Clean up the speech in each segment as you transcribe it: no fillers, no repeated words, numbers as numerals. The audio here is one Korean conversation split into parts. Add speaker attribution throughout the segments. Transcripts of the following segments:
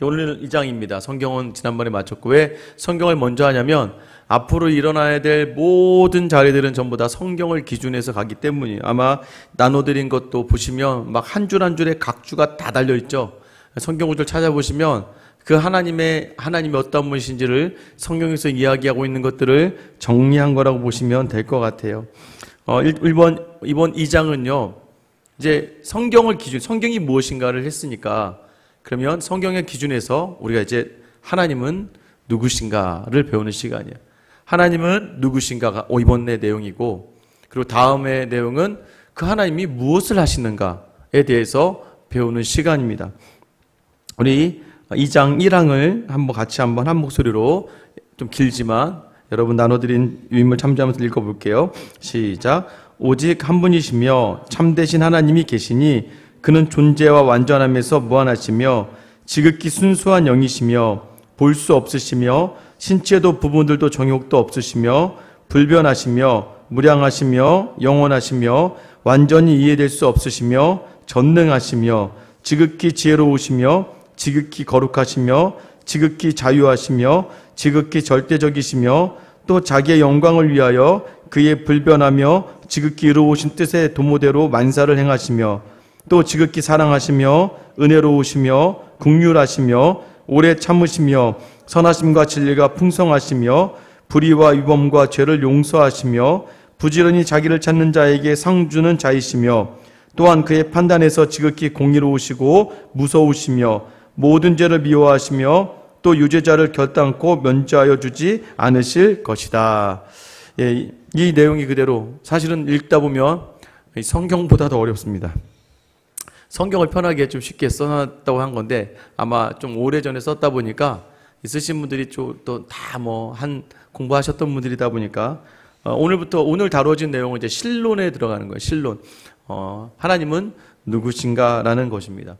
Speaker 1: 오늘 2장입니다. 성경은 지난번에 마쳤고, 왜 성경을 먼저 하냐면 앞으로 일어나야 될 모든 자리들은 전부 다 성경을 기준해서 가기 때문이에요. 아마 나눠드린 것도 보시면 막 한 줄 한 줄에 각 주가 다 달려있죠. 성경 구절 찾아보시면 그 하나님이 어떤 분이신지를 성경에서 이야기하고 있는 것들을 정리한 거라고 보시면 될 것 같아요. 이번 2장은요, 이제 성경을 기준, 성경이 무엇인가를 했으니까, 그러면 성경의 기준에서 우리가 이제 하나님은 누구신가를 배우는 시간이에요. 하나님은 누구신가가 이번 내 내용이고, 그리고 다음의 내용은 그 하나님이 무엇을 하시는가에 대해서 배우는 시간입니다. 우리 2장 1항을 같이 한 목소리로, 좀 길지만 여러분 나눠드린 유인물 참조하면서 읽어볼게요. 시작. 오직 한 분이시며 참되신 하나님이 계시니 그는 존재와 완전함에서 무한하시며 지극히 순수한 영이시며 볼 수 없으시며 신체도 부분들도 정욕도 없으시며 불변하시며 무량하시며 영원하시며 완전히 이해될 수 없으시며 전능하시며 지극히 지혜로우시며 지극히 거룩하시며 지극히 자유하시며 지극히 절대적이시며 또 자기의 영광을 위하여 그의 불변하며 지극히 의로우신 뜻의 도모대로 만사를 행하시며 또 지극히 사랑하시며 은혜로우시며 긍휼하시며 오래 참으시며 선하심과 진리가 풍성하시며 불의와 위범과 죄를 용서하시며 부지런히 자기를 찾는 자에게 상 주는 자이시며 또한 그의 판단에서 지극히 공의로우시고 무서우시며 모든 죄를 미워하시며 또 유죄자를 결단코 면죄하여 주지 않으실 것이다. 예, 이 내용이 그대로 사실은 읽다 보면 성경보다 더 어렵습니다. 성경을 편하게 좀 쉽게 써놨다고 한 건데 아마 좀 오래전에 썼다 보니까 있으신 분들이 또 다 공부하셨던 분들이다 보니까 오늘 다뤄진 내용은 이제 신론에 들어가는 거예요. 신론. 하나님은 누구신가라는 것입니다.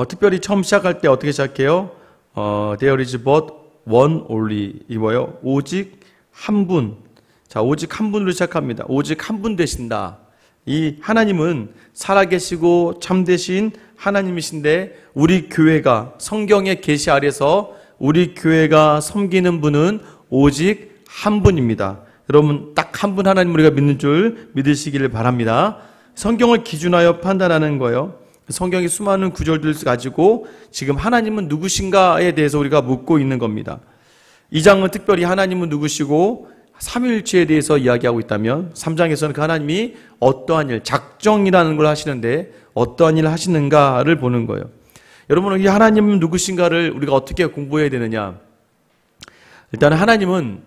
Speaker 1: 특별히 처음 시작할 때 어떻게 시작해요? There is but one only. 이거요. 오직 한 분. 자, 오직 한 분으로 시작합니다. 오직 한 분 되신다. 이 하나님은 살아계시고 참되신 하나님이신데 우리 교회가 성경의 계시 아래서 우리 교회가 섬기는 분은 오직 한 분입니다. 여러분 딱 한 분 하나님 우리가 믿는 줄 믿으시기를 바랍니다. 성경을 기준하여 판단하는 거예요. 성경의 수많은 구절들을 가지고 지금 하나님은 누구신가에 대해서 우리가 묻고 있는 겁니다. 이 장은 특별히 하나님은 누구시고 삼위일체에 대해서 이야기하고 있다면 3장에서는 그 하나님이 어떠한 일, 작정이라는 걸 하시는데 어떠한 일을 하시는가를 보는 거예요. 여러분, 이 하나님은 누구신가를 우리가 어떻게 공부해야 되느냐? 일단 하나님은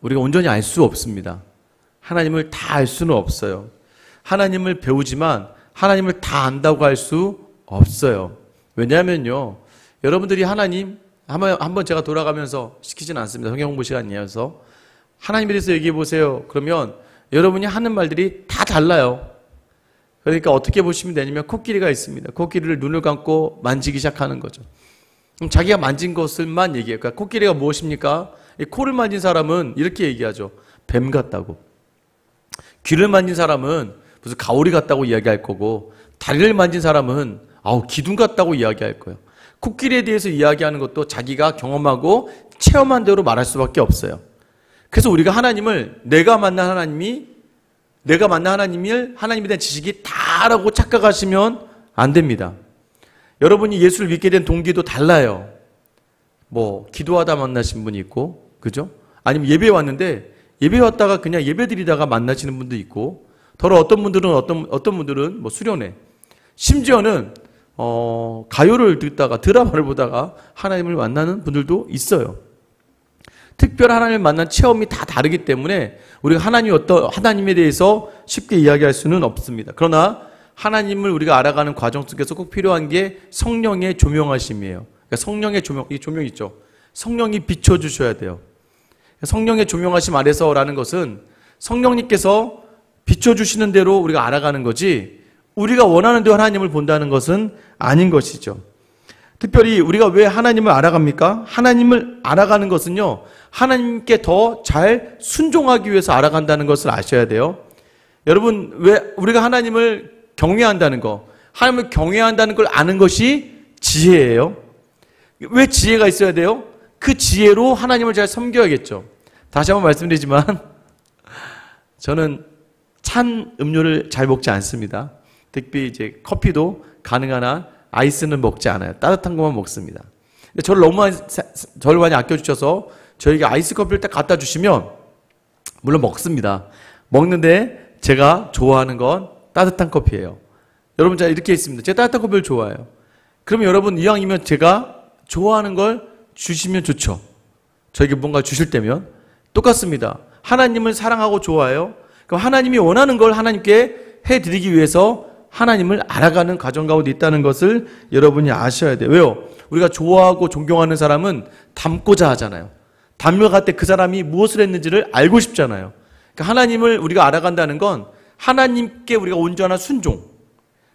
Speaker 1: 우리가 온전히 알 수 없습니다. 하나님을 다 알 수는 없어요. 하나님을 배우지만 하나님을 다 안다고 할 수 없어요. 왜냐하면요, 여러분들이 하나님 한번 제가 돌아가면서 시키진 않습니다. 성경 공부 시간이어서 하나님에 대해서 얘기해 보세요. 그러면 여러분이 하는 말들이 다 달라요. 그러니까 어떻게 보시면 되냐면 코끼리가 있습니다. 코끼리를 눈을 감고 만지기 시작하는 거죠. 그럼 자기가 만진 것을만 얘기해요. 그러니까 코끼리가 무엇입니까? 코를 만진 사람은 이렇게 얘기하죠. 뱀 같다고. 귀를 만진 사람은 무슨 가오리 같다고 이야기할 거고, 다리를 만진 사람은 기둥 같다고 이야기할 거예요. 코끼리에 대해서 이야기하는 것도 자기가 경험하고 체험한 대로 말할 수밖에 없어요. 그래서 우리가 하나님을 내가 만난 하나님을 하나님에 대한 지식이 다라고 착각하시면 안 됩니다. 여러분이 예수를 믿게 된 동기도 달라요. 기도하다 만나신 분이 있고, 그죠? 아니면 예배에 왔는데 예배 왔다가 그냥 예배 드리다가 만나시는 분도 있고, 더러 어떤 분들은 수련회, 심지어는 가요를 듣다가 드라마를 보다가 하나님을 만나는 분들도 있어요. 특별한 하나님을 만난 체험이 다 다르기 때문에 우리가 하나님에 대해서 쉽게 이야기할 수는 없습니다. 그러나 하나님을 우리가 알아가는 과정 속에서 꼭 필요한 게 성령의 조명하심이에요. 그러니까 성령의 조명, 이 조명 있죠. 성령이 비춰주셔야 돼요. 성령의 조명하심 아래서라는 것은 성령님께서 비춰주시는 대로 우리가 알아가는 거지, 우리가 원하는 대로 하나님을 본다는 것은 아닌 것이죠. 특별히 우리가 왜 하나님을 알아갑니까? 하나님을 알아가는 것은요, 하나님께 더 잘 순종하기 위해서 알아간다는 것을 아셔야 돼요. 여러분, 왜 우리가 하나님을 경외한다는 거, 하나님을 경외한다는 걸 아는 것이 지혜예요. 왜 지혜가 있어야 돼요? 그 지혜로 하나님을 잘 섬겨야겠죠. 다시 한번 말씀드리지만 저는 찬 음료를 잘 먹지 않습니다. 특히 이제 커피도 가능한 한 아이스는 먹지 않아요. 따뜻한 것만 먹습니다. 근데 저를 많이 아껴주셔서 저에게 아이스 커피를 딱 갖다 주시면 물론 먹습니다. 먹는데 제가 좋아하는 건 따뜻한 커피예요. 여러분, 제가 이렇게 있습니다. 제가 따뜻한 커피를 좋아해요. 그러면 여러분, 이왕이면 제가 좋아하는 걸 주시면 좋죠. 저에게 뭔가 주실 때면 똑같습니다. 하나님을 사랑하고 좋아해요. 그럼 하나님이 원하는 걸 하나님께 해드리기 위해서 하나님을 알아가는 과정 가운데 있다는 것을 여러분이 아셔야 돼요. 왜요? 우리가 좋아하고 존경하는 사람은 닮고자 하잖아요. 닮아갈 때 그 사람이 무엇을 했는지를 알고 싶잖아요. 그러니까 하나님을 우리가 알아간다는 건 하나님께 우리가 온전한 순종,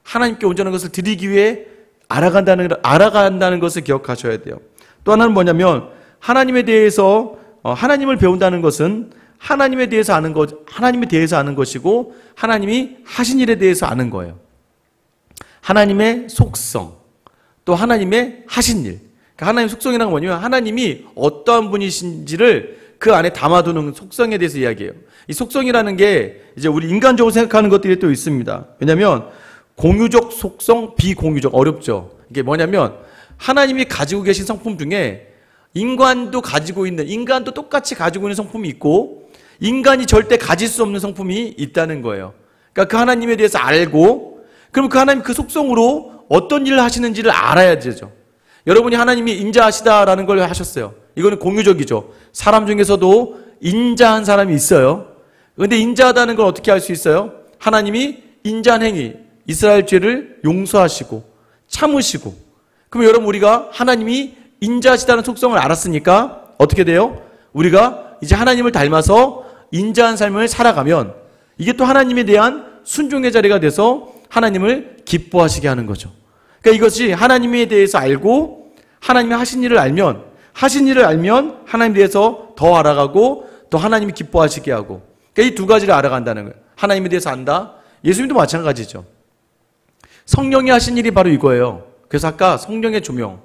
Speaker 1: 하나님께 온전한 것을 드리기 위해 알아간다는 것을 기억하셔야 돼요. 또 하나는 뭐냐면 하나님에 대해서 하나님을 배운다는 것은 하나님에 대해서 아는 것이고 하나님이 하신 일에 대해서 아는 거예요. 하나님의 속성, 또 하나님의 하신 일. 그러니까 하나님의 속성이라는 건 뭐냐면 하나님이 어떠한 분이신지를 그 안에 담아두는 속성에 대해서 이야기해요. 이 속성이라는 게 이제 우리 인간적으로 생각하는 것들이 또 있습니다. 왜냐하면 공유적 속성, 비공유적, 어렵죠. 이게 뭐냐면 하나님이 가지고 계신 성품 중에 인간도 똑같이 가지고 있는 성품이 있고 인간이 절대 가질 수 없는 성품이 있다는 거예요. 그러니까 그 하나님에 대해서 알고, 그럼 그 하나님 그 속성으로 어떤 일을 하시는지를 알아야 되죠. 여러분이 하나님이 인자하시다라는 걸 하셨어요. 이거는 공유적이죠. 사람 중에서도 인자한 사람이 있어요. 그런데 인자하다는 걸 어떻게 알 수 있어요? 하나님이 인자한 행위, 이스라엘 죄를 용서하시고 참으시고. 그럼 여러분, 우리가 하나님이 인자하시다는 속성을 알았으니까 어떻게 돼요? 우리가 이제 하나님을 닮아서 인자한 삶을 살아가면 이게 또 하나님에 대한 순종의 자리가 돼서 하나님을 기뻐하시게 하는 거죠. 그러니까 이것이 하나님에 대해서 알고 하나님의 하신 일을 알면 하나님에 대해서 더 알아가고 또 하나님이 기뻐하시게 하고, 그러니까 이 두 가지를 알아간다는 거예요. 하나님에 대해서 안다. 예수님도 마찬가지죠. 성령이 하신 일이 바로 이거예요. 그래서 아까 성령의 조명,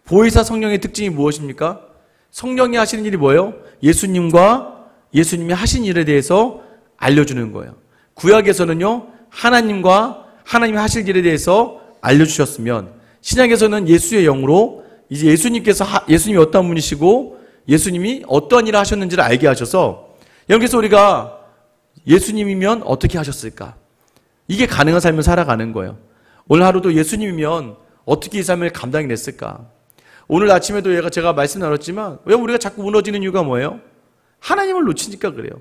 Speaker 1: 보혜사 성령의 특징이 무엇입니까? 성령이 하시는 일이 뭐예요? 예수님이 하신 일에 대해서 알려주는 거예요. 구약에서는요, 하나님과 하나님이 하실 일에 대해서 알려주셨으면, 신약에서는 예수의 영으로 이제 예수님이 어떤 분이시고 예수님이 어떠한 일을 하셨는지를 알게 하셔서, 여기서 우리가 예수님이면 어떻게 하셨을까? 이게 가능한 삶을 살아가는 거예요. 오늘 하루도 예수님이면 어떻게 이 삶을 감당해냈을까? 오늘 아침에도 제가 말씀 나눴지만 왜 우리가 자꾸 무너지는 이유가 뭐예요? 하나님을 놓치니까 그래요.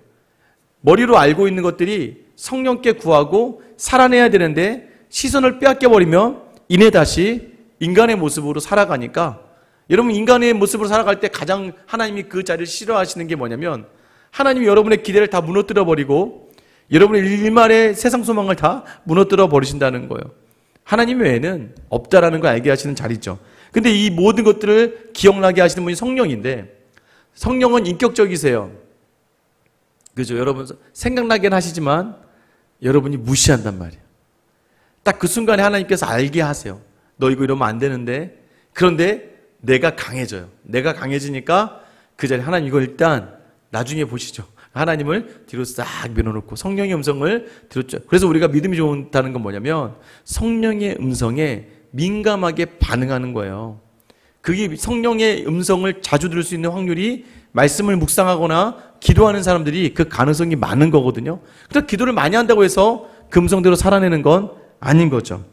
Speaker 1: 머리로 알고 있는 것들이 성령께 구하고 살아내야 되는데 시선을 빼앗겨버리면 이내 다시 인간의 모습으로 살아가니까, 여러분, 인간의 모습으로 살아갈 때 가장 하나님이 그 자리를 싫어하시는 게 뭐냐면 하나님이 여러분의 기대를 다 무너뜨려버리고 여러분의 일말의 세상 소망을 다 무너뜨려버리신다는 거예요. 하나님 외에는 없다라는 걸 알게 하시는 자리죠. 근데 이 모든 것들을 기억나게 하시는 분이 성령인데, 성령은 인격적이세요. 그죠? 여러분 생각나긴 하시지만 여러분이 무시한단 말이에요. 딱 그 순간에 하나님께서 알게 하세요. 너 이거 이러면 안 되는데. 그런데 내가 강해져요. 내가 강해지니까 그 자리에 하나님 이거 일단 나중에 보시죠. 하나님을 뒤로 싹 밀어놓고 성령의 음성을 들었죠. 그래서 우리가 믿음이 좋다는 건 뭐냐면 성령의 음성에 민감하게 반응하는 거예요. 그게 성령의 음성을 자주 들을 수 있는 확률이 말씀을 묵상하거나 기도하는 사람들이 그 가능성이 많은 거거든요. 그래서 기도를 많이 한다고 해서 그 음성대로 살아내는 건 아닌 거죠.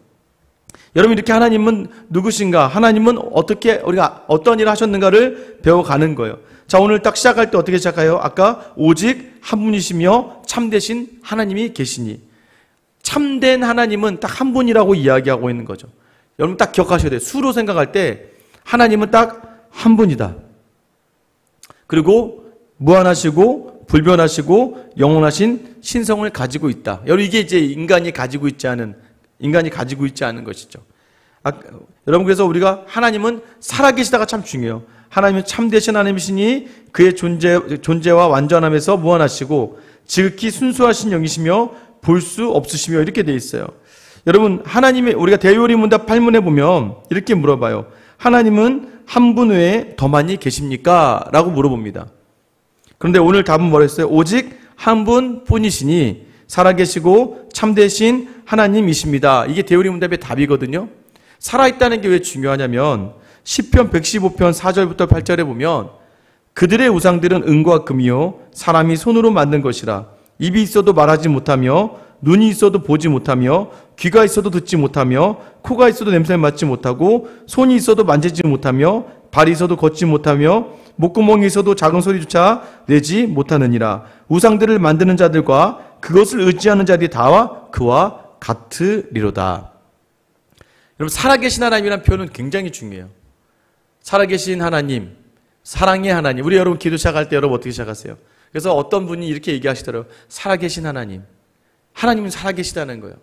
Speaker 1: 여러분, 이렇게 하나님은 누구신가? 하나님은 우리가 어떤 일을 하셨는가를 배워가는 거예요. 자, 오늘 딱 시작할 때 어떻게 시작해요? 아까 오직 한 분이시며 참되신 하나님이 계시니. 참된 하나님은 딱 한 분이라고 이야기하고 있는 거죠. 여러분 딱 기억하셔야 돼요. 수로 생각할 때 하나님은 딱 한 분이다. 그리고 무한하시고 불변하시고 영원하신 신성을 가지고 있다. 여러분, 이게 이제 인간이 가지고 있지 않은 것이죠. 여러분, 그래서 우리가 하나님은 살아계시다가 참 중요해요. 하나님은 참되신 하나님이시니 그의 존재와 완전함에서 무한하시고 지극히 순수하신 영이시며 볼 수 없으시며, 이렇게 돼 있어요. 여러분, 우리가 대요리 문답 8문에 보면 이렇게 물어봐요. 하나님은 한 분 외에 더 많이 계십니까? 라고 물어봅니다. 그런데 오늘 답은 뭐랬어요? 오직 한 분뿐이시니 살아계시고 참되신 하나님이십니다. 이게 대우리 문답의 답이거든요. 살아있다는 게 왜 중요하냐면 시편 115편 4절부터 8절에 보면 그들의 우상들은 은과 금이요 사람이 손으로 만든 것이라 입이 있어도 말하지 못하며 눈이 있어도 보지 못하며 귀가 있어도 듣지 못하며 코가 있어도 냄새를 맡지 못하고 손이 있어도 만지지 못하며 발이 있어도 걷지 못하며 목구멍이 있어도 작은 소리조차 내지 못하느니라. 우상들을 만드는 자들과 그것을 의지하는 자들이 다 그와 같으리로다. 여러분, 살아계신 하나님이라는 표현은 굉장히 중요해요. 살아계신 하나님, 사랑의 하나님. 우리 여러분 기도 시작할 때 여러분 어떻게 시작하세요? 그래서 어떤 분이 이렇게 얘기하시더라고요. 살아계신 하나님. 하나님은 살아계시다는 거예요.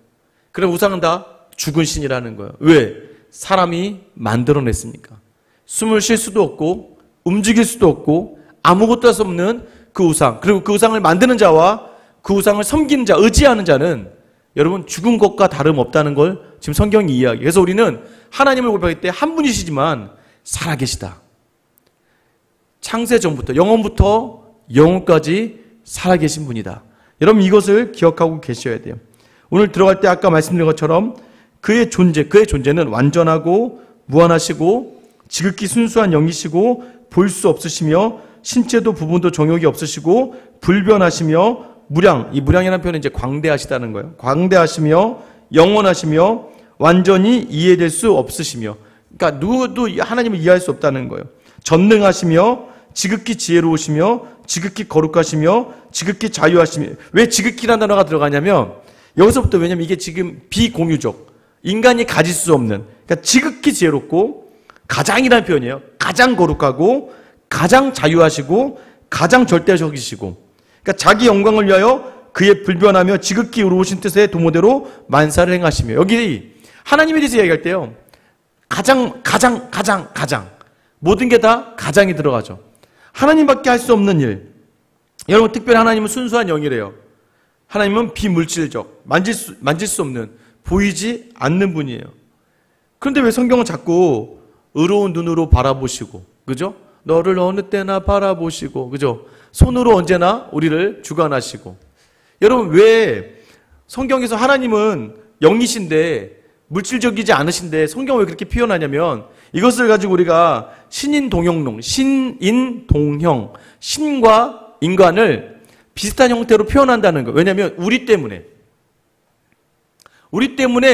Speaker 1: 그럼 우상은 다 죽은 신이라는 거예요. 왜? 사람이 만들어냈으니까. 숨을 쉴 수도 없고 움직일 수도 없고 아무것도 할 수 없는 그 우상, 그리고 그 우상을 만드는 자와 그 우상을 섬기는 자, 의지하는 자는 여러분 죽은 것과 다름없다는 걸 지금 성경이 이야기해요. 그래서 우리는 하나님을 고백할 때 한 분이시지만 살아계시다. 창세 전부터 영원부터 영원까지 살아계신 분이다. 여러분 이것을 기억하고 계셔야 돼요. 오늘 들어갈 때 아까 말씀드린 것처럼 그의 존재는 완전하고 무한하시고 지극히 순수한 영이시고 볼 수 없으시며 신체도 부분도 정욕이 없으시고 불변하시며 이 무량이라는 표현은 이제 광대하시다는 거예요. 광대하시며 영원하시며 완전히 이해될 수 없으시며, 그러니까 누구도 하나님을 이해할 수 없다는 거예요. 전능하시며 지극히 지혜로우시며 지극히 거룩하시며 지극히 자유하시며. 왜 지극히라는 단어가 들어가냐면 여기서부터, 왜냐면 이게 지금 비공유적, 인간이 가질 수 없는, 그러니까 지극히 지혜롭고 가장이라는 표현이에요. 가장 거룩하고 가장 자유하시고 가장 절대적이시고, 그러니까 자기 영광을 위하여 그의 불변하며 지극히 의로우신 뜻의 도모대로 만사를 행하시며. 여기 하나님에 대해서 이야기할 때요, 가장 모든 게 다 가장이 들어가죠. 하나님밖에 할 수 없는 일. 여러분, 특별히 하나님은 순수한 영이래요. 하나님은 비물질적, 만질 수 없는, 보이지 않는 분이에요. 그런데 왜 성경은 자꾸 의로운 눈으로 바라보시고, 그죠? 너를 어느 때나 바라보시고, 그죠? 손으로 언제나 우리를 주관하시고. 여러분, 왜 성경에서 하나님은 영이신데 물질적이지 않으신데 성경을 왜 그렇게 표현하냐면, 이것을 가지고 우리가 신인동형론, 신인동형, 신과 인간을 비슷한 형태로 표현한다는 거예요. 왜냐하면 우리에 때문에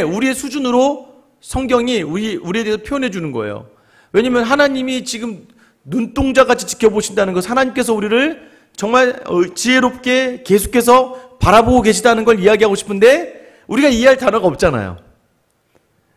Speaker 1: 우리의 수준으로 성경이 우리에 대해서 표현해 주는 거예요. 왜냐하면 하나님이 지금 눈동자같이 지켜보신다는 것, 하나님께서 우리를 정말 지혜롭게 계속해서 바라보고 계시다는 걸 이야기하고 싶은데 우리가 이해할 단어가 없잖아요.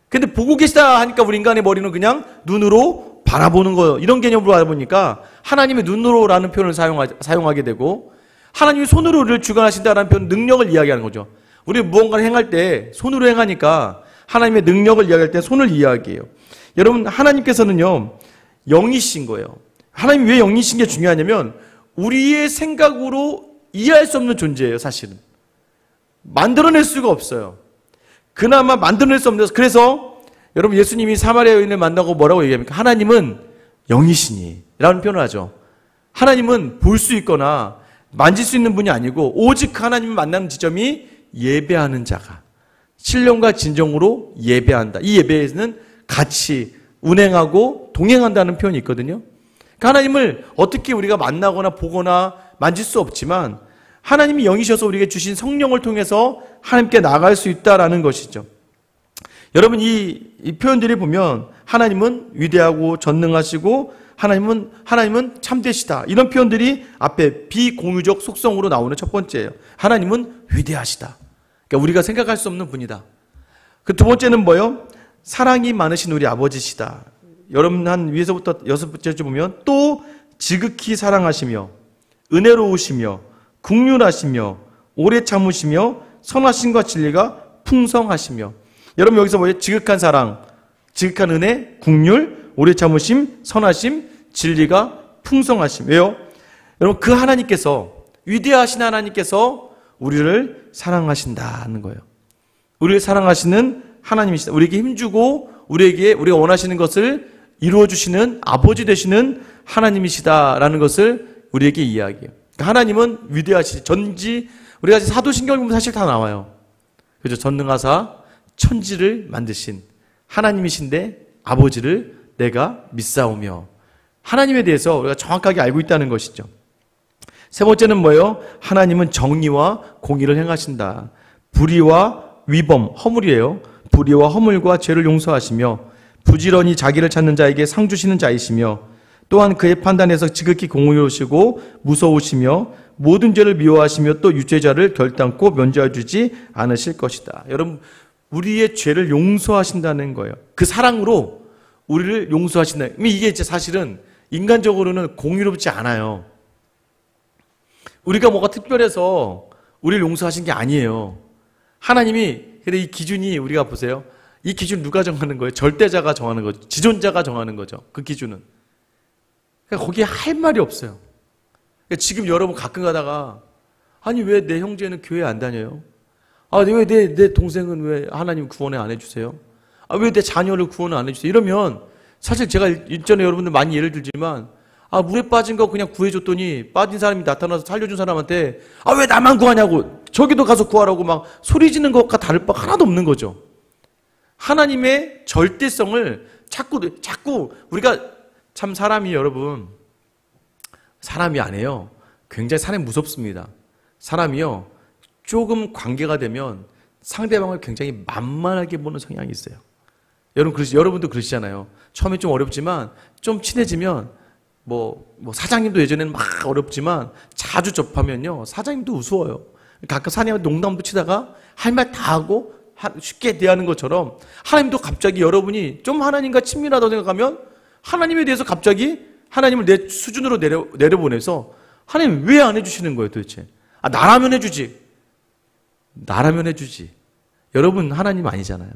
Speaker 1: 근데 보고 계시다 하니까 우리 인간의 머리는 그냥 눈으로 바라보는 거, 이런 개념으로 하다 보니까 하나님의 눈으로라는 표현을 사용하게 되고, 하나님이 손으로 우리를 주관하신다는 표현, 능력을 이야기하는 거죠. 우리 무언가를 행할 때 손으로 행하니까 하나님의 능력을 이야기할 때 손을 이야기해요. 여러분, 하나님께서는요 영이신 거예요. 하나님이 왜 영이신 게 중요하냐면 우리의 생각으로 이해할 수 없는 존재예요. 사실은 만들어낼 수가 없어요. 그나마 만들어낼 수 없는, 그래서 여러분 예수님이 사마리아 여인을 만나고 뭐라고 얘기합니까? 하나님은 영이시니 라는 표현을 하죠. 하나님은 볼 수 있거나 만질 수 있는 분이 아니고 오직 하나님을 만나는 지점이 예배하는 자가 신령과 진정으로 예배한다. 이 예배에는 같이 운행하고 동행한다는 표현이 있거든요. 그러니까 하나님을 어떻게 우리가 만나거나 보거나 만질 수 없지만 하나님이 영이셔서 우리에게 주신 성령을 통해서 하나님께 나아갈 수 있다라는 것이죠. 여러분, 이 표현들이 보면 하나님은 위대하고 전능하시고 하나님은 참되시다, 이런 표현들이 앞에 비공유적 속성으로 나오는 첫 번째예요. 하나님은 위대하시다. 그러니까 우리가 생각할 수 없는 분이다. 그 두 번째는 뭐예요? 사랑이 많으신 우리 아버지시다. 여러분 한 위에서부터 6번째쯤 보면 또 지극히 사랑하시며 은혜로우시며 긍휼하시며 오래 참으시며 선하심과 진리가 풍성하시며. 여러분 여기서 뭐예요? 지극한 사랑, 지극한 은혜, 긍휼, 오래 참으심, 선하심, 진리가 풍성하심. 왜요? 여러분 그 하나님께서, 위대하신 하나님께서 우리를 사랑하신다는 거예요. 우리를 사랑하시는 하나님이시다. 우리에게 힘주고 우리가 원하시는 것을 이루어주시는 아버지 되시는 하나님이시다라는 것을 우리에게 이야기해요. 그러니까 하나님은 위대하시지. 우리가 사도신경을 보면 사실 다 나와요. 그죠? 전능하사 천지를 만드신 하나님이신데 아버지를 내가 믿사오며, 하나님에 대해서 우리가 정확하게 알고 있다는 것이죠. 세 번째는 뭐예요? 하나님은 정의와 공의를 행하신다. 불의와 위범, 허물이에요. 불의와 허물과 죄를 용서하시며 부지런히 자기를 찾는 자에게 상 주시는 자이시며, 또한 그의 판단에서 지극히 공의로우시고 무서우시며 모든 죄를 미워하시며 또 유죄자를 결단코 면제해 주지 않으실 것이다. 여러분, 우리의 죄를 용서하신다는 거예요. 그 사랑으로 우리를 용서하신다. 이게 이제 사실은 인간적으로는 공의롭지 않아요. 우리가 뭐가 특별해서 우리를 용서하신 게 아니에요. 하나님이, 근데 이 기준이 우리가 보세요. 이 기준 누가 정하는 거예요? 절대자가 정하는 거죠. 지존자가 정하는 거죠. 그 기준은. 그러니까 거기에 할 말이 없어요. 그러니까 지금 여러분 가끔 가다가, 아니 왜 내 형제는 교회 안 다녀요? 아, 왜 내 동생은 왜 하나님 구원을 안 해주세요? 아, 왜 내 자녀를 구원을 안 해주세요? 이러면 사실 제가 일전에 여러분들 많이 예를 들지만, 아, 물에 빠진 거 그냥 구해줬더니 빠진 사람이 나타나서 살려준 사람한테, 아, 왜 나만 구하냐고, 저기도 가서 구하라고 막 소리 지는 것과 다를 바 하나도 없는 거죠. 하나님의 절대성을 자꾸 우리가, 참 사람이, 여러분, 사람이 아니에요. 굉장히 사람이 무섭습니다. 사람이요, 조금 관계가 되면 상대방을 굉장히 만만하게 보는 성향이 있어요. 여러분도 그러시잖아요. 처음에 좀 어렵지만 좀 친해지면, 사장님도 예전에는 막 어렵지만 자주 접하면요, 사장님도 우스워요. 가끔 사장님한테 농담도 치다가 할 말 다 하고 쉽게 대하는 것처럼, 하나님도 갑자기 여러분이 좀 하나님과 친밀하다고 생각하면 하나님에 대해서 갑자기 하나님을 내 수준으로 내려보내서, 하나님 왜 안 해주시는 거예요 도대체? 아, 나라면 해주지. 여러분 하나님 아니잖아요.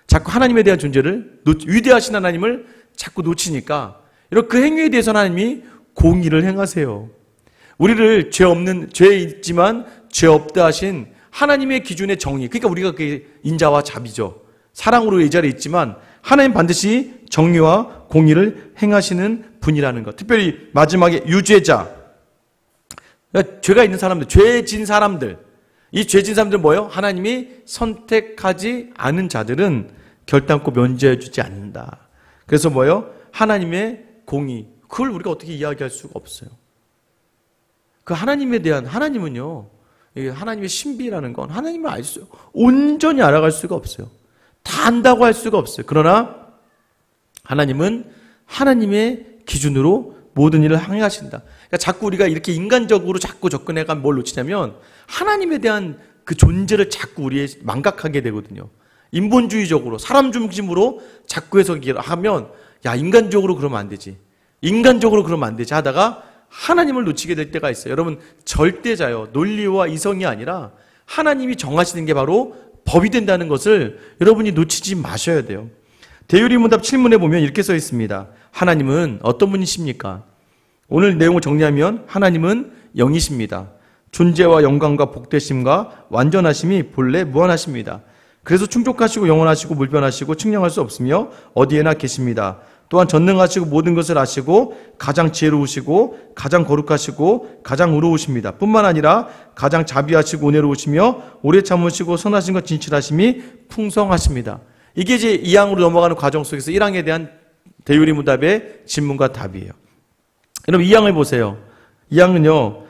Speaker 1: 자꾸 하나님에 대한 존재를, 위대하신 하나님을 자꾸 놓치니까, 이런 그 행위에 대해서 하나님이 공의를 행하세요. 우리를 죄 있지만 죄 없다 하신 하나님의 기준의 정의, 그러니까 우리가 그게 인자와 자비죠. 사랑으로 이 자리에 있지만 하나님 반드시 정의와 공의를 행하시는 분이라는 것. 특별히 마지막에 유죄자, 그러니까 죄가 있는 사람들, 죄진 사람들, 이 죄진 사람들은 뭐예요? 하나님이 선택하지 않은 자들은 결단코 면제해 주지 않는다. 그래서 뭐예요? 하나님의 공의, 그걸 우리가 어떻게 이야기할 수가 없어요. 그 하나님에 대한, 하나님은요, 하나님의 신비라는 건 하나님을 알 수, 온전히 알아갈 수가 없어요. 다 안다고 할 수가 없어요. 그러나 하나님은 하나님의 기준으로 모든 일을 행하신다. 그러니까 자꾸 우리가 이렇게 인간적으로 자꾸 접근해가면 뭘 놓치냐면, 하나님에 대한 그 존재를 자꾸 우리의 망각하게 되거든요. 인본주의적으로, 사람 중심으로 자꾸 해석하면, 야, 인간적으로 그러면 안 되지, 하다가 하나님을 놓치게 될 때가 있어요. 여러분, 절대자요, 논리와 이성이 아니라 하나님이 정하시는 게 바로 법이 된다는 것을 여러분이 놓치지 마셔야 돼요. 대유리문답 7문에 보면 이렇게 써 있습니다. 하나님은 어떤 분이십니까? 오늘 내용을 정리하면 하나님은 영이십니다. 존재와 영광과 복되심과 완전하심이 본래 무한하십니다. 그래서 충족하시고 영원하시고 불변하시고 측량할 수 없으며 어디에나 계십니다. 또한 전능하시고 모든 것을 아시고 가장 지혜로우시고 가장 거룩하시고 가장 의로우십니다. 뿐만 아니라 가장 자비하시고 은혜로우시며 오래 참으시고 선하신 것 진실하심이 풍성하십니다. 이게 이제 2항으로 넘어가는 과정 속에서 1항에 대한 대유리문답의 질문과 답이에요. 여러분, 2항을 보세요. 2항은요,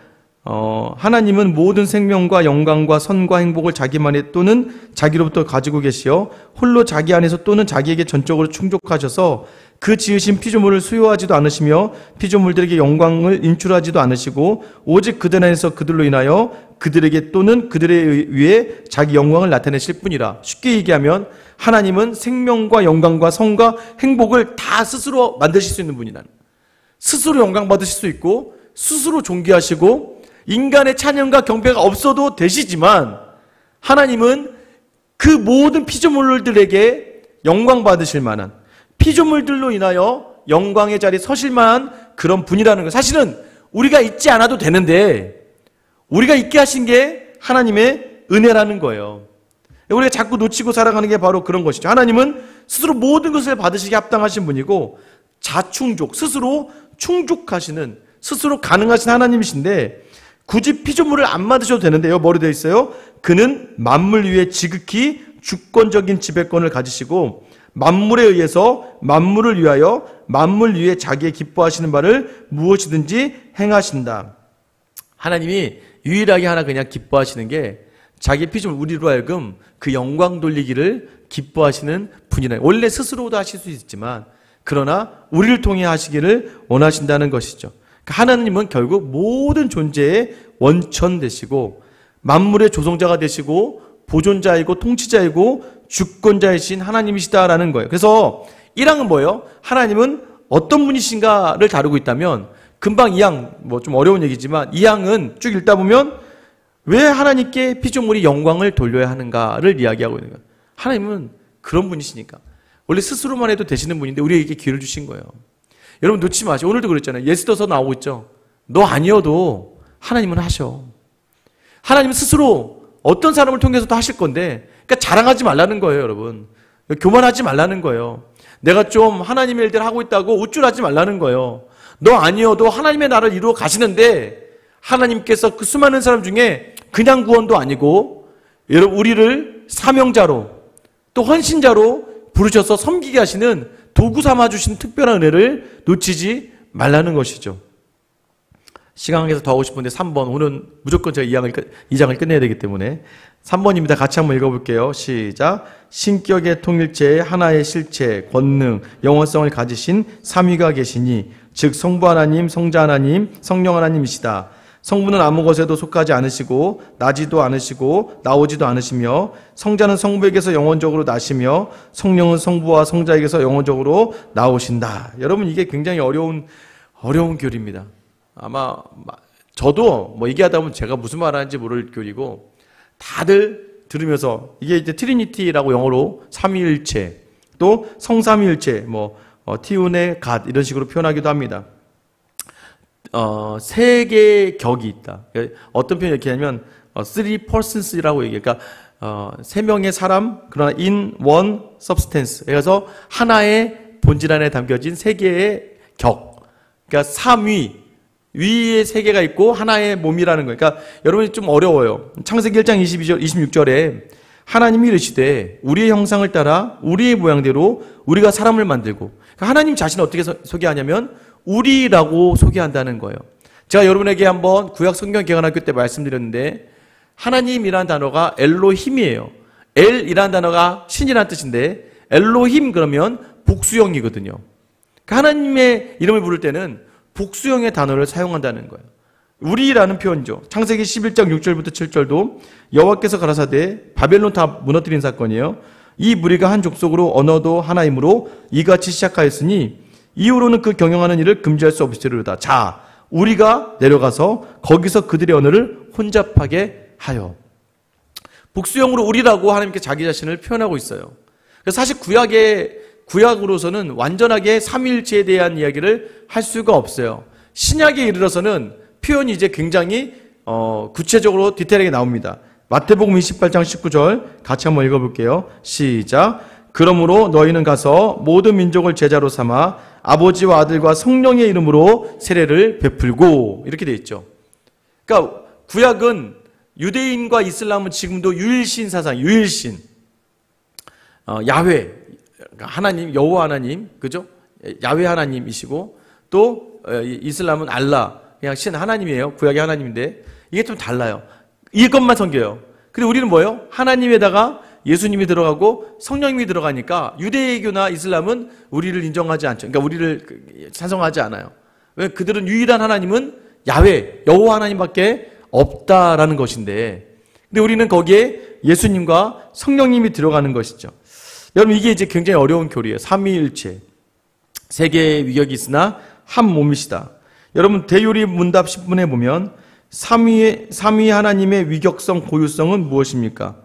Speaker 1: 하나님은 모든 생명과 영광과 선과 행복을 자기만의 또는 자기로부터 가지고 계시어 홀로 자기 안에서 또는 자기에게 전적으로 충족하셔서 그 지으신 피조물을 수요하지도 않으시며 피조물들에게 영광을 인출하지도 않으시고 오직 그들 안에서 그들로 인하여 그들에게 또는 그들에 의해 자기 영광을 나타내실 뿐이라. 쉽게 얘기하면 하나님은 생명과 영광과 선과 행복을 다 스스로 만드실 수 있는 분이라는, 스스로 영광 받으실 수 있고 스스로 존귀하시고 인간의 찬양과 경배가 없어도 되시지만, 하나님은 그 모든 피조물들에게 영광 받으실 만한, 피조물들로 인하여 영광의 자리에 서실 만한 그런 분이라는 거. 사실은 우리가 있지 않아도 되는데 우리가 있게 하신 게 하나님의 은혜라는 거예요. 우리가 자꾸 놓치고 살아가는 게 바로 그런 것이죠. 하나님은 스스로 모든 것을 받으시기 합당하신 분이고 자충족, 스스로 충족하시는, 스스로 가능하신 하나님이신데 굳이 피조물을 안 만드셔도 되는데요. 뭐로 되어 있어요? 그는 만물 위에 지극히 주권적인 지배권을 가지시고 만물에 의해서 만물을 위하여 만물 위에 자기의 기뻐하시는 바를 무엇이든지 행하신다. 하나님이 유일하게 하나 그냥 기뻐하시는 게 자기 피조물 우리로 하여금 그 영광 돌리기를 기뻐하시는 분이라. 원래 스스로도 하실 수 있지만 그러나 우리를 통해 하시기를 원하신다는 것이죠. 하나님은 결국 모든 존재의 원천 되시고 만물의 조성자가 되시고 보존자이고 통치자이고 주권자이신 하나님이시다라는 거예요. 그래서 1항은 뭐예요? 하나님은 어떤 분이신가를 다루고 있다면 금방 2항, 뭐 좀 어려운 얘기지만 2항은 쭉 읽다 보면 왜 하나님께 피조물이 영광을 돌려야 하는가를 이야기하고 있는 거예요. 하나님은 그런 분이시니까. 원래 스스로만 해도 되시는 분인데 우리에게 기회를 주신 거예요. 여러분 놓치지 마시고, 오늘도 그랬잖아요. 예수도서 나오고 있죠. 너 아니어도 하나님은 하셔. 하나님은 스스로 어떤 사람을 통해서도 하실 건데, 그러니까 자랑하지 말라는 거예요, 여러분. 교만하지 말라는 거예요. 내가 좀 하나님의 일들을 하고 있다고 우쭐하지 말라는 거예요. 너 아니어도 하나님의 나라를 이루어 가시는데 하나님께서 그 수많은 사람 중에 그냥 구원도 아니고 여러분 우리를 사명자로 또 헌신자로 부르셔서 섬기게 하시는 도구 삼아주신 특별한 은혜를 놓치지 말라는 것이죠. 시간 관계에서 더 하고 싶은데 3번, 오늘 무조건 제가 2장을 끝내야 되기 때문에 3번입니다. 같이 한번 읽어볼게요. 시작. 신격의 통일체의 하나의 실체, 권능, 영원성을 가지신 삼위가 계시니 즉 성부 하나님, 성자 하나님, 성령 하나님이시다. 성부는 아무 것에도 속하지 않으시고 나지도 않으시고 나오지도 않으시며 성자는 성부에게서 영원적으로 나시며 성령은 성부와 성자에게서 영원적으로 나오신다. 여러분 이게 굉장히 어려운 교리입니다. 아마 저도 뭐 얘기하다 보면 제가 무슨 말 하는지 모를 교리고 다들 들으면서 이게 이제 트리니티라고 영어로 삼위일체 또 성삼위일체 티운의 갓 이런 식으로 표현하기도 합니다. 세 개의 격이 있다. 어떤 표현이 이렇게 하냐면 three persons라고 얘기해요. 그러니까 세 명의 사람 그러나 in one substance. 그래서 하나의 본질 안에 담겨진 세 개의 격. 그러니까 삼위. 위에 세 개가 있고 하나의 몸이라는 거예요. 그러니까 여러분이 좀 어려워요. 창세기 1장 26절에 하나님이 이르시되 우리의 형상을 따라 우리의 모양대로 우리가 사람을 만들고, 그러니까 하나님 자신을 어떻게 소개하냐면 우리라고 소개한다는 거예요. 제가 여러분에게 한번 구약 성경 개관학교 때 말씀드렸는데 하나님이라는 단어가 엘로힘이에요. 엘이라는 단어가 신이라는 뜻인데 엘로힘 그러면 복수형이거든요. 그러니까 하나님의 이름을 부를 때는 복수형의 단어를 사용한다는 거예요. 우리라는 표현이죠. 창세기 11장 6절부터 7절도 여호와께서 가라사대 바벨론 다 무너뜨린 사건이에요. 이 무리가 한 족속으로 언어도 하나이므로 이같이 시작하였으니 이후로는 그 경영하는 일을 금지할 수 없으리로다. 자, 우리가 내려가서 거기서 그들의 언어를 혼잡하게 하여. 복수형으로 우리라고 하나님께 자기 자신을 표현하고 있어요. 그래서 사실 구약으로서는 완전하게 삼위일체에 대한 이야기를 할 수가 없어요. 신약에 이르러서는 표현이 이제 굉장히 구체적으로 디테일하게 나옵니다. 마태복음 28장 19절 같이 한번 읽어볼게요. 시작. 그러므로 너희는 가서 모든 민족을 제자로 삼아 아버지와 아들과 성령의 이름으로 세례를 베풀고, 이렇게 되어 있죠. 그러니까 구약은 유대인과 이슬람은 지금도 유일신 사상, 유일신 야훼 하나님, 여호와 하나님, 그죠? 야훼 하나님이시고 또 이슬람은 알라, 그냥 신 하나님이에요. 구약의 하나님인데 이게 좀 달라요. 이것만 섬겨요. 근데 우리는 뭐예요? 하나님에다가 예수님이 들어가고 성령님이 들어가니까 유대교나 이슬람은 우리를 인정하지 않죠. 그러니까 우리를 찬성하지 않아요. 왜? 그들은 유일한 하나님은 야훼, 여호와 하나님밖에 없다라는 것인데, 근데 우리는 거기에 예수님과 성령님이 들어가는 것이죠. 여러분 이게 이제 굉장히 어려운 교리예요. 삼위일체. 세 개의 위격이 있으나 한 몸이시다. 여러분 대요리 문답 10분에 보면 삼위 하나님의 위격성, 고유성은 무엇입니까?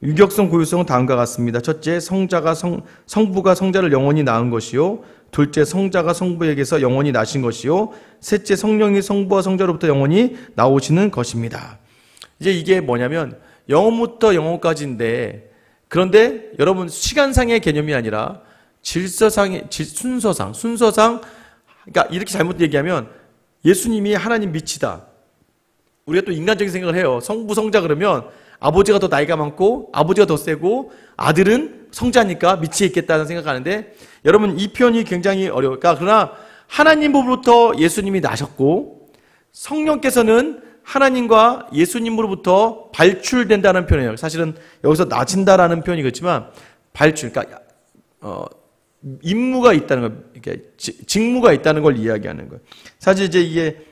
Speaker 1: 위격성, 고유성은 다음과 같습니다. 첫째, 성부가 성자를 영원히 낳은 것이요. 둘째, 성자가 성부에게서 영원히 나신 것이요. 셋째, 성령이 성부와 성자로부터 영원히 나오시는 것입니다. 이제 이게 뭐냐면 영원부터 영원까지인데, 그런데 여러분 시간상의 개념이 아니라 순서상, 그러니까 이렇게 잘못 얘기하면 예수님이 하나님 밑이다. 우리가 또 인간적인 생각을 해요. 성부, 성자 그러면 아버지가 더 나이가 많고 아버지가 더 세고 아들은 성자니까 밑에 있겠다는 생각하는데 여러분 이 표현이 굉장히 어려워요. 그러나 하나님으로부터 예수님이 나셨고 성령께서는 하나님과 예수님으로부터 발출된다는 표현이에요. 사실은 여기서 나진다라는 표현이 그렇지만 발출, 그러니까 임무가 있다는 거, 이렇게 직무가 있다는 걸 이야기하는 거예요. 사실 이제 이게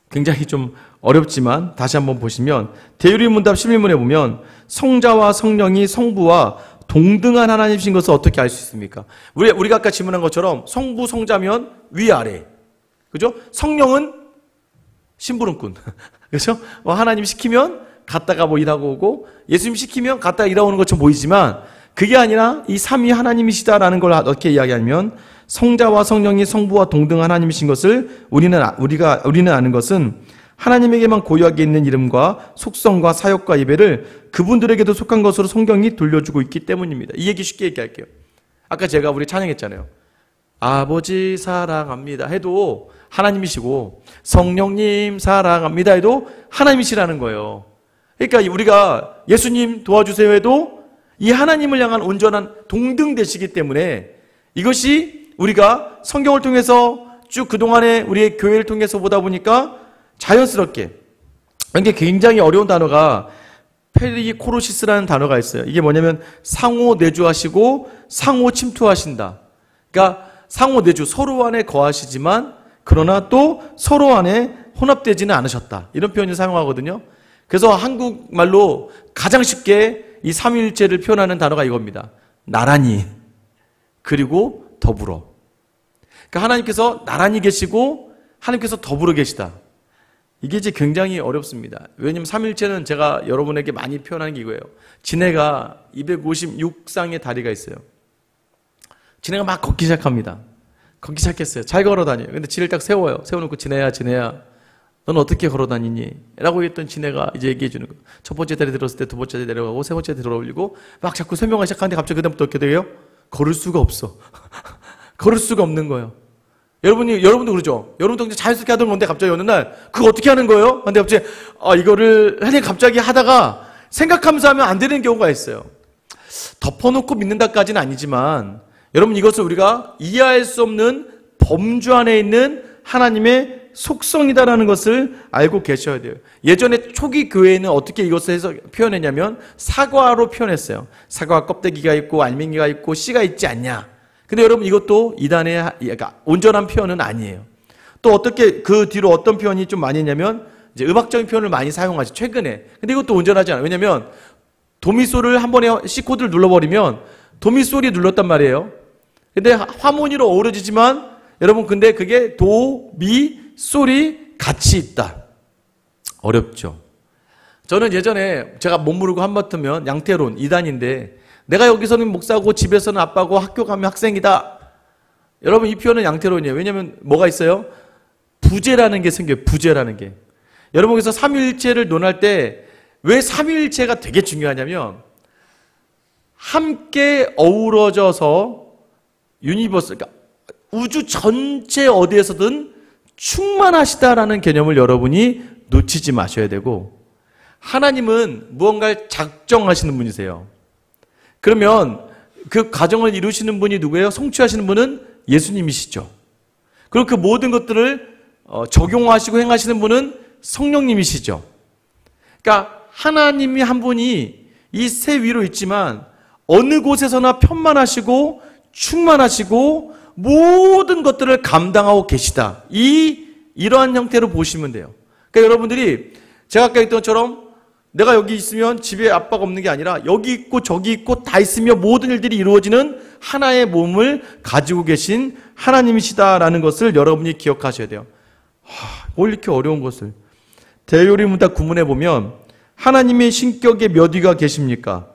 Speaker 1: 굉장히 좀 어렵지만 다시 한번 보시면 대유리문답 11문에 보면 성자와 성령이 성부와 동등한 하나님이신 것을 어떻게 알 수 있습니까? 우리가 아까 질문한 것처럼 성부, 성자면 위아래, 그죠? 성령은 심부름꾼, 그죠? 하나님 시키면 갔다가 뭐 일하고 오고 예수님 시키면 갔다가 일하고 오는 것처럼 보이지만 그게 아니라 이 삼위 하나님이시다라는 걸 어떻게 이야기하면 성자와 성령이 성부와 동등한 하나님이신 것을 우리는 아는 것은 하나님에게만 고유하게 있는 이름과 속성과 사역과 예배를 그분들에게도 속한 것으로 성경이 돌려주고 있기 때문입니다. 이 얘기 쉽게 얘기할게요. 아까 제가 우리 찬양했잖아요. 아버지 사랑합니다 해도 하나님이시고 성령님 사랑합니다 해도 하나님이시라는 거예요. 그러니까 우리가 예수님 도와주세요 해도 이 하나님을 향한 온전한 동등되시기 때문에 이것이 우리가 성경을 통해서 쭉 그동안에 우리의 교회를 통해서 보다 보니까 자연스럽게, 이게 굉장히 어려운 단어가 페리코로시스라는 단어가 있어요. 이게 뭐냐면 상호 내주하시고 상호 침투하신다. 그러니까 상호 내주, 서로 안에 거하시지만 그러나 또 서로 안에 혼합되지는 않으셨다. 이런 표현을 사용하거든요. 그래서 한국말로 가장 쉽게 이 삼위일체를 표현하는 단어가 이겁니다. 나란히, 그리고 더불어. 그러니까 하나님께서 나란히 계시고 하나님께서 더불어 계시다. 이게 이제 굉장히 어렵습니다. 왜냐하면 삼위일체는 제가 여러분에게 많이 표현하는 게 이거예요. 지네가 256쌍의 다리가 있어요. 지네가 막 걷기 시작합니다. 걷기 시작했어요. 잘 걸어 다녀요. 근데 지를 딱 세워요. 세워놓고 지네야 넌 어떻게 걸어 다니니? 라고 했던 지네가 이제 얘기해 주는 거예요. 첫 번째 다리 들었을 때 두 번째 다리 내려가고 세 번째 다리 들어올리고 막 자꾸 설명하기 시작하는데 갑자기 그다음부터 어떻게 돼요? 걸을 수가 없어. 걸을 수가 없는 거예요. 여러분도 그러죠? 여러분도 그냥 자연스럽게 하던 건데 갑자기 어느 날 그거 어떻게 하는 거예요? 근데 갑자기 이거를 갑자기 하다가 생각하면서 하면 안 되는 경우가 있어요. 덮어놓고 믿는다까지는 아니지만 여러분 이것을 우리가 이해할 수 없는 범주 안에 있는 하나님의 속성이다라는 것을 알고 계셔야 돼요. 예전에 초기 교회에는 어떻게 이것을 해서 표현했냐면 사과로 표현했어요. 사과 껍데기가 있고 알맹이가 있고 씨가 있지 않냐. 근데 여러분 이것도 이단의 그러니까 온전한 표현은 아니에요. 또 어떻게 그 뒤로 어떤 표현이 좀 많이 했냐면 이제 음악적인 표현을 많이 사용하지 최근에. 근데 이것도 온전하지 않아요. 왜냐면 도미소를 한 번에 C 코드를 눌러버리면 도미솔이 눌렀단 말이에요. 근데 하모니로 어우러지지만 여러분 근데 그게 도, 미, 솔이 같이 있다. 어렵죠. 저는 예전에 제가 못 모르고 한바탕면 양태론 2단인데 내가 여기서는 목사고 집에서는 아빠고 학교 가면 학생이다. 여러분 이 표현은 양태론이에요. 왜냐하면 뭐가 있어요? 부재라는 게 생겨요. 부재라는 게. 여러분 그래서 삼위일체를 논할 때 왜 삼위일체가 되게 중요하냐면 함께 어우러져서 유니버스, 그러니까 우주 전체 어디에서든 충만하시다라는 개념을 여러분이 놓치지 마셔야 되고 하나님은 무언가를 작정하시는 분이세요. 그러면 그 과정을 이루시는 분이 누구예요? 성취하시는 분은 예수님이시죠. 그리고 그 모든 것들을 적용하시고 행하시는 분은 성령님이시죠. 그러니까 하나님이 한 분이 이 새 위로 있지만 어느 곳에서나 편만하시고 충만하시고 모든 것들을 감당하고 계시다. 이러한 형태로 보시면 돼요. 그러니까 여러분들이 제가 아까 했던 것처럼 내가 여기 있으면 집에 아빠가 없는 게 아니라 여기 있고 저기 있고 다 있으며 모든 일들이 이루어지는 하나의 몸을 가지고 계신 하나님이시다라는 것을 여러분이 기억하셔야 돼요. 뭘 이렇게 어려운 것을. 대요리문답 구문에 보면 하나님의 신격에 몇 위가 계십니까?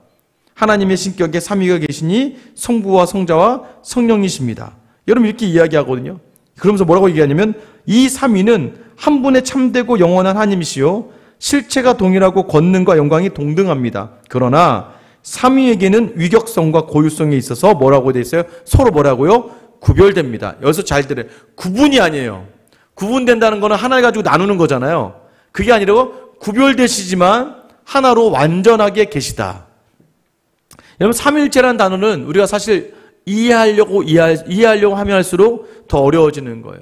Speaker 1: 하나님의 신격에 3위가 계시니 성부와 성자와 성령이십니다. 여러분 이렇게 이야기하거든요. 그러면서 뭐라고 얘기하냐면 이 3위는 한 분의 참되고 영원한 하나님이시요 실체가 동일하고 권능과 영광이 동등합니다. 그러나 삼위에게는 위격성과 고유성에 있어서 뭐라고 돼 있어요? 서로 뭐라고요? 구별됩니다. 여기서 잘 들어요. 구분이 아니에요. 구분된다는 거는 하나를 가지고 나누는 거잖아요. 그게 아니라 구별되시지만 하나로 완전하게 계시다. 여러분, 삼위일체라는 단어는 우리가 사실 이해하려고 하면 할수록 더 어려워지는 거예요.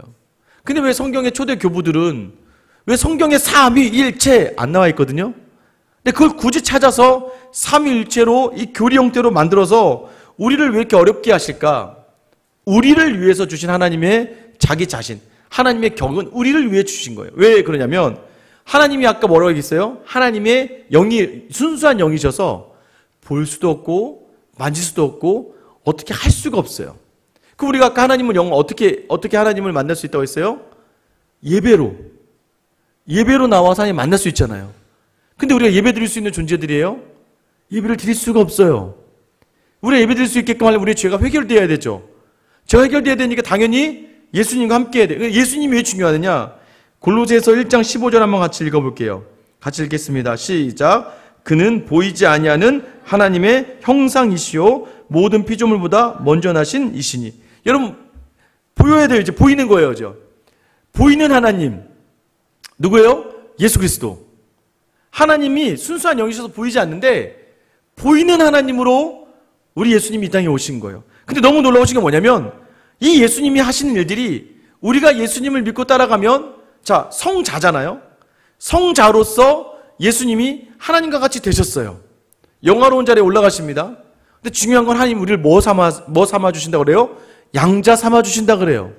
Speaker 1: 근데 왜 성경의 초대 교부들은 왜 성경에 삼위일체 안 나와 있거든요? 근데 그걸 굳이 찾아서 삼위일체로 이 교리 형태로 만들어서 우리를 왜 이렇게 어렵게 하실까? 우리를 위해서 주신 하나님의 자기 자신, 하나님의 격은 우리를 위해 주신 거예요. 왜 그러냐면 하나님이 아까 뭐라고 얘기했어요? 하나님의 영이 순수한 영이셔서 볼 수도 없고 만질 수도 없고 어떻게 할 수가 없어요. 그 우리가 아까 하나님을 어떻게 하나님을 만날 수 있다고 했어요? 예배로 나와서 하나님 만날 수 있잖아요. 근데 우리가 예배 드릴 수 있는 존재들이에요? 예배를 드릴 수가 없어요. 우리가 예배 드릴 수 있게끔 하려면 우리의 죄가 해결되어야 되죠. 죄가 해결되어야 되니까 당연히 예수님과 함께 해야 돼요. 예수님이 왜 중요하느냐? 골로새서 1장 15절 한번 같이 읽어볼게요. 같이 읽겠습니다. 시작. 그는 보이지 아니하는 하나님의 형상이시요 모든 피조물보다 먼저 나신 이시니. 여러분, 보여야 돼요. 이제 보이는 거예요. 그죠? 보이는 하나님 누구예요? 예수 그리스도. 하나님이 순수한 영이셔서 보이지 않는데 보이는 하나님으로 우리 예수님이 이 땅에 오신 거예요. 근데 너무 놀라우신 게 뭐냐면 이 예수님이 하시는 일들이 우리가 예수님을 믿고 따라가면 자, 성자잖아요. 성자로서 예수님이 하나님과 같이 되셨어요. 영화로운 자리에 올라가십니다. 근데 중요한 건 하나님 우리를 뭐 삼아 주신다고 그래요? 양자 삼아 주신다 그래요.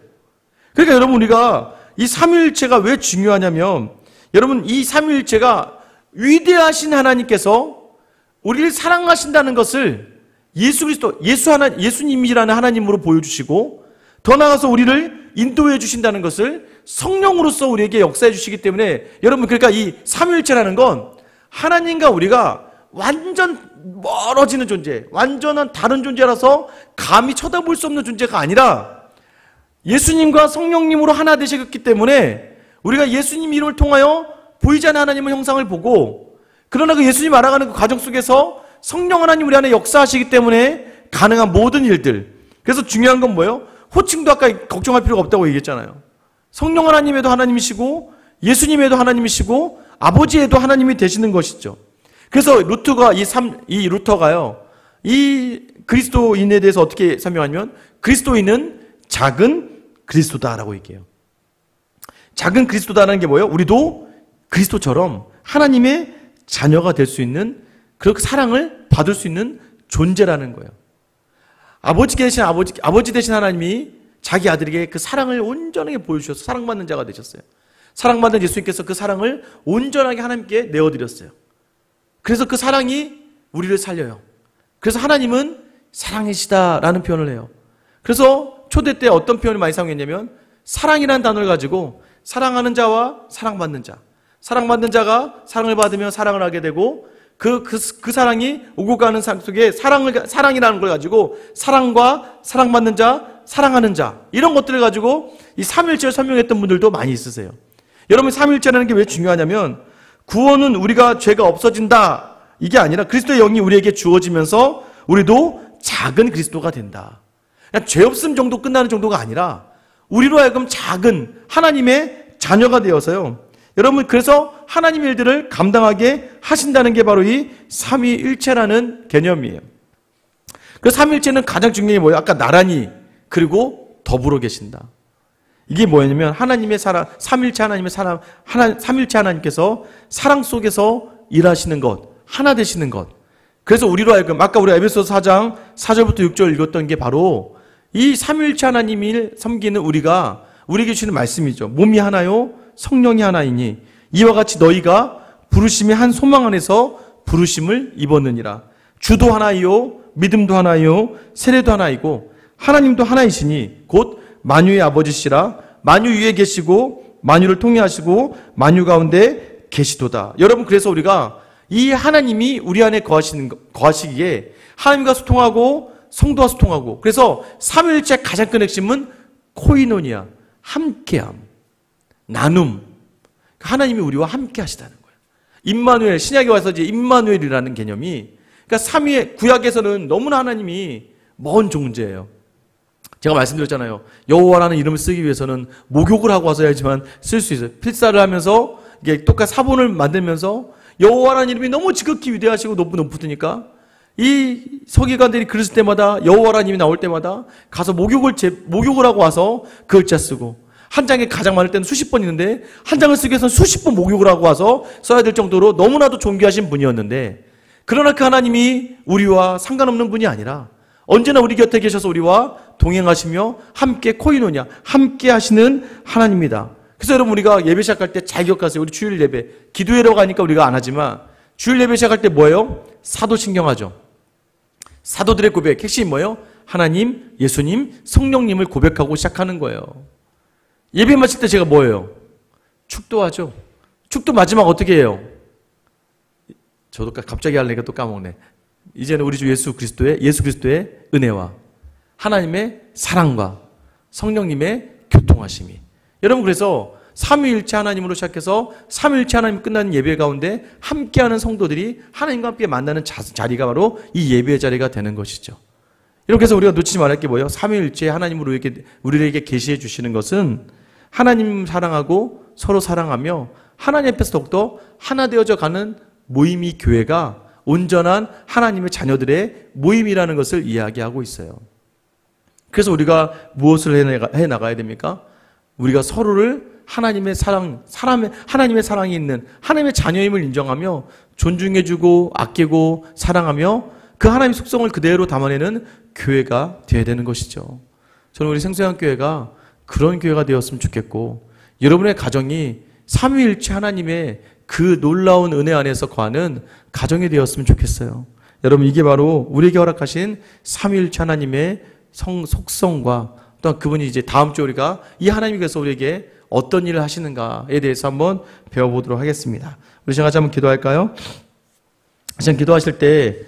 Speaker 1: 그러니까 여러분, 우리가 이 삼위일체가 왜 중요하냐면 여러분, 이 삼위일체가 위대하신 하나님께서 우리를 사랑하신다는 것을 예수 그리스도, 예수님이라는 하나님으로 보여주시고 더 나아가서 우리를 인도해 주신다는 것을 성령으로서 우리에게 역사해 주시기 때문에 여러분, 그러니까 이 삼위일체라는 건 하나님과 우리가 완전 멀어지는 존재, 완전한 다른 존재라서 감히 쳐다볼 수 없는 존재가 아니라 예수님과 성령님으로 하나 되셨기 때문에 우리가 예수님 이름을 통하여 보이지 않는 하나님의 형상을 보고, 그러나 그 예수님 알아가는 그 과정 속에서 성령 하나님 우리 안에 역사하시기 때문에 가능한 모든 일들. 그래서 중요한 건 뭐예요? 호칭도 아까 걱정할 필요가 없다고 얘기했잖아요. 성령 하나님에도 하나님이시고 예수님에도 하나님이시고 아버지에도 하나님이 되시는 것이죠. 그래서 이 루터가요, 이 그리스도인에 대해서 어떻게 설명하냐면 그리스도인은 작은 그리스도다라고 얘기해요. 작은 그리스도다라는 게 뭐예요? 우리도 그리스도처럼 하나님의 자녀가 될 수 있는, 그렇게 사랑을 받을 수 있는 존재라는 거예요. 아버지 되신 하나님이 자기 아들에게 그 사랑을 온전하게 보여주셔서 사랑받는 자가 되셨어요. 사랑받는 예수님께서 그 사랑을 온전하게 하나님께 내어드렸어요. 그래서 그 사랑이 우리를 살려요. 그래서 하나님은 사랑이시다라는 표현을 해요. 그래서 초대 때 어떤 표현을 많이 사용했냐면 사랑이라는 단어를 가지고 사랑하는 자와 사랑받는 자, 사랑받는 자가 사랑을 받으면 사랑을 하게 되고 그 사랑이 오고 가는 삶 속에 사랑이라는 걸 가지고 사랑과 사랑받는 자, 사랑하는 자, 이런 것들을 가지고 이 삼위일체를 설명했던 분들도 많이 있으세요. 여러분, 삼위일체라는 게 왜 중요하냐면 구원은 우리가 죄가 없어진다 이게 아니라 그리스도의 영이 우리에게 주어지면서 우리도 작은 그리스도가 된다. 그냥 죄 없음 정도 끝나는 정도가 아니라 우리로 하여금 작은 하나님의 자녀가 되어서요. 여러분, 그래서 하나님의 일들을 감당하게 하신다는 게 바로 이 삼위일체라는 개념이에요. 그 삼위일체는 가장 중요한 게 뭐예요? 아까 나란히 그리고 더불어 계신다. 이게 뭐냐면 하나님의 사랑, 삼위일체 하나님의 사랑, 삼위일체 하나님께서 사랑 속에서 일하시는 것, 하나 되시는 것. 그래서 우리로 하여금 아까 우리 에베소서 4장 4절부터 6절 읽었던 게 바로 이 삼위일체 하나님을 섬기는 우리에게 주시는 말씀이죠. 몸이 하나요, 성령이 하나이니 이와 같이 너희가 부르심의 한 소망 안에서 부르심을 입었느니라. 주도 하나이요, 믿음도 하나이요, 세례도 하나이고 하나님도 하나이시니 곧 만유의 아버지시라. 만유 위에 계시고 만유를 통해하시고 만유 가운데 계시도다. 여러분, 그래서 우리가 이 하나님이 우리 안에 거하시기에 하나님과 소통하고 성도와 소통하고, 그래서 삼위일체 가장 큰 핵심은 코이노니아, 함께함, 나눔. 하나님이 우리와 함께 하시다는 거예요. 임마누엘, 신약에 와서 이제 임마누엘이라는 개념이 그러니까 삼위의 구약에서는 너무나 하나님이 먼 존재예요. 제가 말씀드렸잖아요. 여호와라는 이름을 쓰기 위해서는 목욕을 하고 와서 해야지만 쓸 수 있어요. 필사를 하면서 이게 똑같이 사본을 만들면서 여호와라는 이름이 너무 지극히 위대하시고 높으니까 이 서기관들이 글을 쓸 때마다 여호와라는 이름이 나올 때마다 가서 목욕을 하고 와서 그 글자 쓰고, 한 장에 가장 많을 때는 수십 번 있는데 한 장을 쓰기 위해서는 수십 번 목욕을 하고 와서 써야 될 정도로 너무나도 존귀하신 분이었는데, 그러나 그 하나님이 우리와 상관없는 분이 아니라 언제나 우리 곁에 계셔서 우리와 동행하시며 함께 코이노냐, 함께 하시는 하나님입니다. 그래서 여러분, 우리가 예배 시작할 때 잘 기억하세요. 우리 주일 예배, 기도회로 가니까 우리가 안 하지만 주일 예배 시작할 때 뭐예요? 사도신경하죠. 사도들의 고백, 핵심이 뭐예요? 하나님, 예수님, 성령님을 고백하고 시작하는 거예요. 예배 마칠 때 제가 뭐예요? 축도하죠. 축도 마지막 어떻게 해요? 저도 갑자기 하려니까 또 까먹네. 이제는 우리 주 예수 그리스도의 은혜와 하나님의 사랑과 성령님의 교통하심이. 여러분, 그래서 삼위일체 하나님으로 시작해서 삼위일체 하나님 끝나는 예배 가운데 함께하는 성도들이 하나님과 함께 만나는 자리가 바로 이 예배의 자리가 되는 것이죠. 이렇게 해서 우리가 놓치지 말할 게 뭐예요? 삼위일체 하나님으로 우리에게 계시해 주시는 것은 하나님 사랑하고 서로 사랑하며 하나님 앞에서 더욱더 하나 되어져 가는 모임이, 교회가 온전한 하나님의 자녀들의 모임이라는 것을 이야기하고 있어요. 그래서 우리가 무엇을 해 나가야 됩니까? 우리가 서로를 하나님의 하나님의 사랑이 있는 하나님의 자녀임을 인정하며 존중해주고 아끼고 사랑하며 그 하나님의 속성을 그대로 담아내는 교회가 되어야 되는 것이죠. 저는 우리 생수양교회가 그런 교회가 되었으면 좋겠고, 여러분의 가정이 삼위일체 하나님의 그 놀라운 은혜 안에서 거하는 가정이 되었으면 좋겠어요. 여러분, 이게 바로 우리에게 허락하신 삼위일체 하나님의 속성과 또 그분이 이제 다음 주에 우리가 이 하나님께서 우리에게 어떤 일을 하시는가에 대해서 한번 배워보도록 하겠습니다. 우리 같이 한번 기도할까요? 지금 기도하실 때